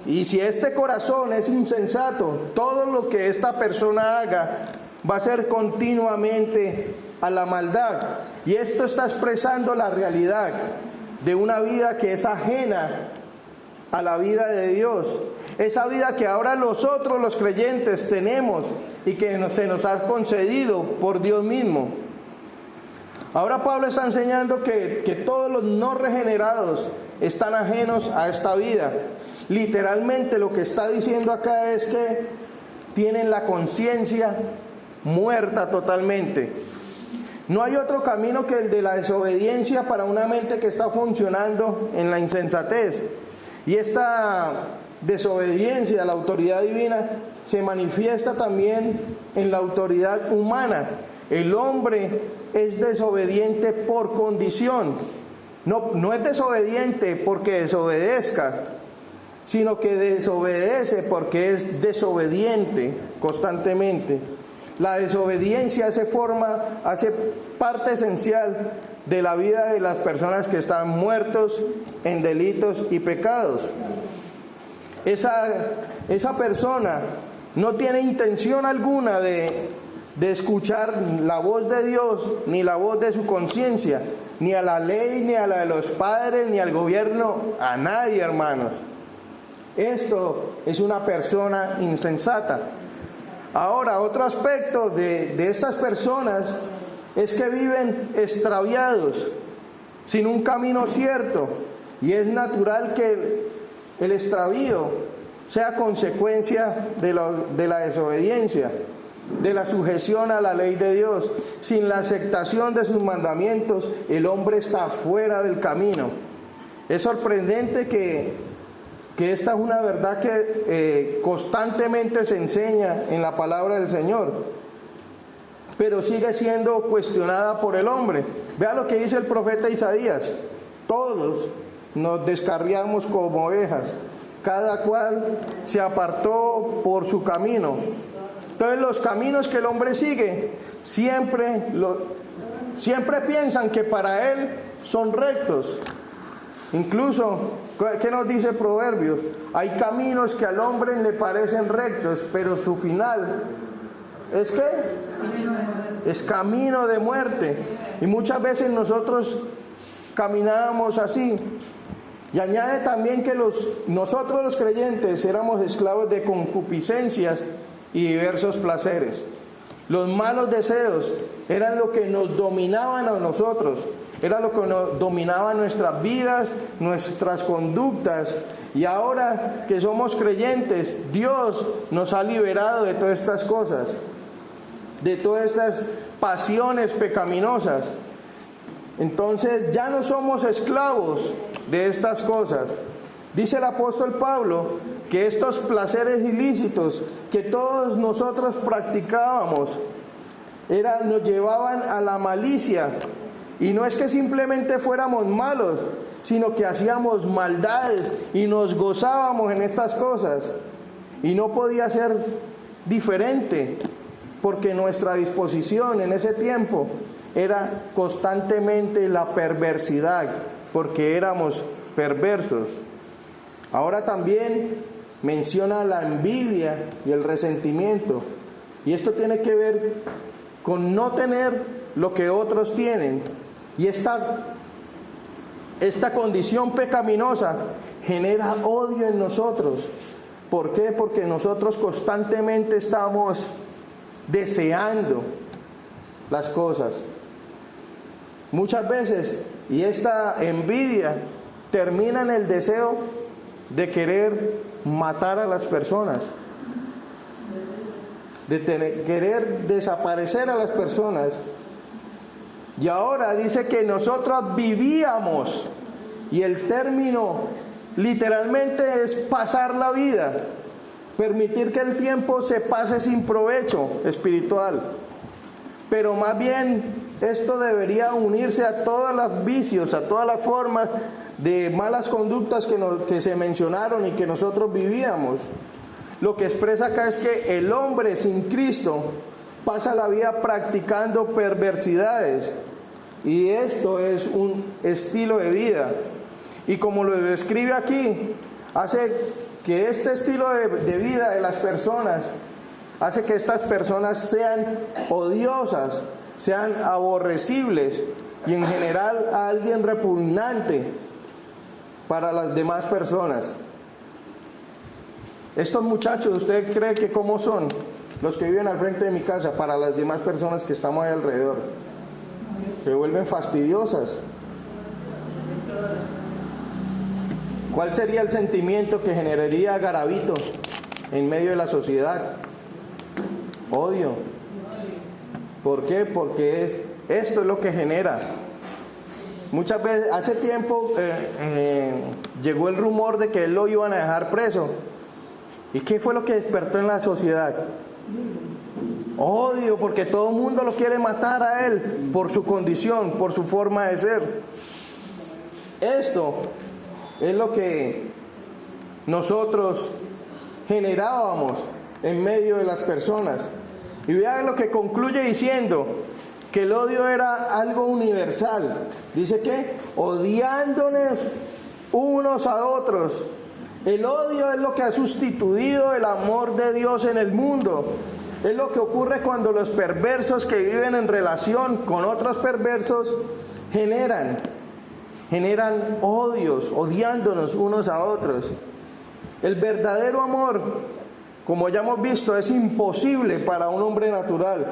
Y si este corazón es insensato, todo lo que esta persona haga va a ser continuamente a la maldad. Y esto está expresando la realidad de una vida que es ajena a la vida de Dios. Esa vida que ahora nosotros los creyentes tenemos y que se nos ha concedido por Dios mismo. Ahora Pablo está enseñando que todos los no regenerados están ajenos a esta vida. Literalmente lo que está diciendo acá es que tienen la conciencia muerta totalmente. No hay otro camino que el de la desobediencia para una mente que está funcionando en la insensatez. Y esta desobediencia a la autoridad divina se manifiesta también en la autoridad humana. El hombre es desobediente por condición. No es desobediente porque desobedezca, sino que desobedece porque es desobediente constantemente. La desobediencia hace parte esencial de la vida de las personas que están muertos en delitos y pecados. Esa persona no tiene intención alguna de escuchar la voz de Dios, ni la voz de su conciencia, ni a la ley, ni a la de los padres, ni al gobierno, a nadie, hermanos. Esto es una persona insensata. Ahora, otro aspecto de estas personas es que viven extraviados, sin un camino cierto, y es natural que el extravío sea consecuencia de la desobediencia, de la sujeción a la ley de Dios. Sin la aceptación de sus mandamientos, el hombre está fuera del camino. Es sorprendente que esta es una verdad que constantemente se enseña en la palabra del Señor, pero sigue siendo cuestionada por el hombre. Vea lo que dice el profeta Isaías: todos nos descarriamos como ovejas, cada cual se apartó por su camino. Entonces los caminos que el hombre sigue siempre piensan que para él son rectos. Incluso, ¿qué nos dice Proverbios? Hay caminos que al hombre le parecen rectos, pero su final es ¿qué? Es camino de muerte. Y muchas veces nosotros caminábamos así. Y añade también que nosotros los creyentes éramos esclavos de concupiscencias y diversos placeres. Los malos deseos eran lo que nos dominaban a nosotros, era lo que nos dominaba nuestras vidas, nuestras conductas. Y ahora que somos creyentes, Dios nos ha liberado de todas estas cosas, de todas estas pasiones pecaminosas. Entonces ya no somos esclavos de estas cosas. Dice el apóstol Pablo que estos placeres ilícitos que todos nosotros practicábamos nos llevaban a la malicia. Y no es que simplemente fuéramos malos, sino que hacíamos maldades y nos gozábamos en estas cosas. Y no podía ser diferente, porque nuestra disposición en ese tiempo era constantemente la perversidad, porque éramos perversos. Ahora también menciona la envidia y el resentimiento. Y esto tiene que ver con no tener lo que otros tienen. Y esta condición pecaminosa genera odio en nosotros. ¿Por qué? Porque nosotros constantemente estamos deseando las cosas. Muchas veces, y esta envidia termina en el deseo de querer matar a las personas, de querer desaparecer a las personas. Y ahora dice que nosotros vivíamos, y el término literalmente es pasar la vida, permitir que el tiempo se pase sin provecho espiritual. Pero más bien esto debería unirse a todos los vicios, a todas las formas de malas conductas que se mencionaron y que nosotros vivíamos. Lo que expresa acá es que el hombre sin Cristo pasa la vida practicando perversidades, y esto es un estilo de vida. Y como lo describe aquí, hace que este estilo de vida de las personas hace que estas personas sean odiosas, sean aborrecibles y en general a alguien repugnante para las demás personas. Estos muchachos, ¿usted cree que cómo son los que viven al frente de mi casa para las demás personas que estamos ahí alrededor? Se vuelven fastidiosas. ¿Cuál sería el sentimiento que generaría Garavito en medio de la sociedad? Odio. ¿Por qué? Porque esto es lo que genera. Muchas veces, hace tiempo llegó el rumor de que él lo iban a dejar preso. ¿Y qué fue lo que despertó en la sociedad? Odio, porque todo el mundo lo quiere matar a él por su condición, por su forma de ser. Esto es lo que nosotros generábamos en medio de las personas. Y vean lo que concluye diciendo, que el odio era algo universal. Dice que odiándonos unos a otros. El odio es lo que ha sustituido el amor de Dios en el mundo. Es lo que ocurre cuando los perversos que viven en relación con otros perversos generan odios, odiándonos unos a otros. El verdadero amor, como ya hemos visto, es imposible para un hombre natural,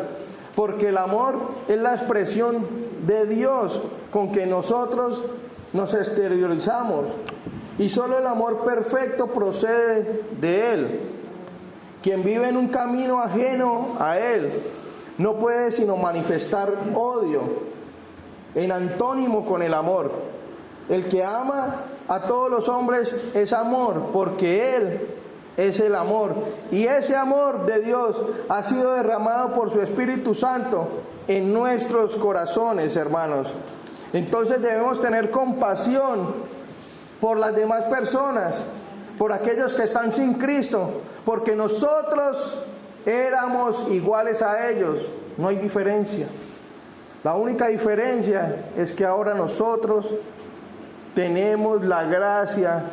porque el amor es la expresión de Dios con que nosotros nos exteriorizamos, y solo el amor perfecto procede de Él. Quien vive en un camino ajeno a Él no puede sino manifestar odio, en antónimo con el amor. El que ama a todos los hombres es amor, porque Él es el amor. Y ese amor de Dios ha sido derramado por su Espíritu Santo en nuestros corazones, hermanos. Entonces debemos tener compasión por las demás personas, por aquellos que están sin Cristo, porque nosotros éramos iguales a ellos. No hay diferencia. La única diferencia es que ahora nosotros tenemos la gracia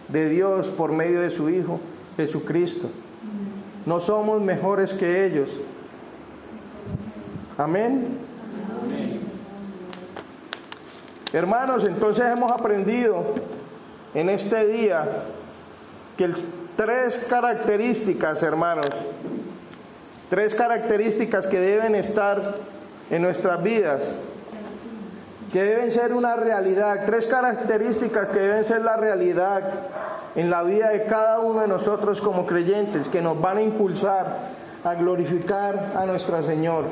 de Dios por medio de su Hijo Jesucristo. No somos mejores que ellos. Amén. Amén. Hermanos, entonces hemos aprendido en este día que tres características, hermanos, tres características que deben estar en nuestras vidas, que deben ser una realidad, tres características que deben ser la realidad en la vida de cada uno de nosotros como creyentes, que nos van a impulsar a glorificar a nuestro Señor.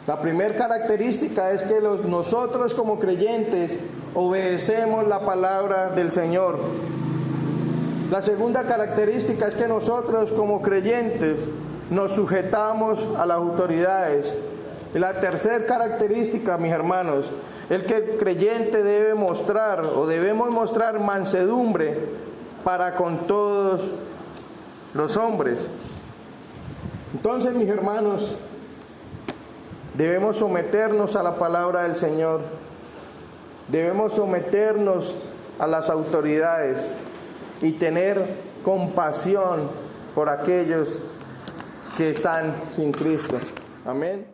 La primera característica es que nosotros como creyentes obedecemos la palabra del Señor. La segunda característica es que nosotros como creyentes nos sujetamos a las autoridades. Y la tercera característica, mis hermanos, es que el creyente debe mostrar o debemos mostrar mansedumbre para con todos los hombres. Entonces, mis hermanos, debemos someternos a la palabra del Señor. Debemos someternos a las autoridades y tener compasión por aquellos que están sin Cristo. Amén.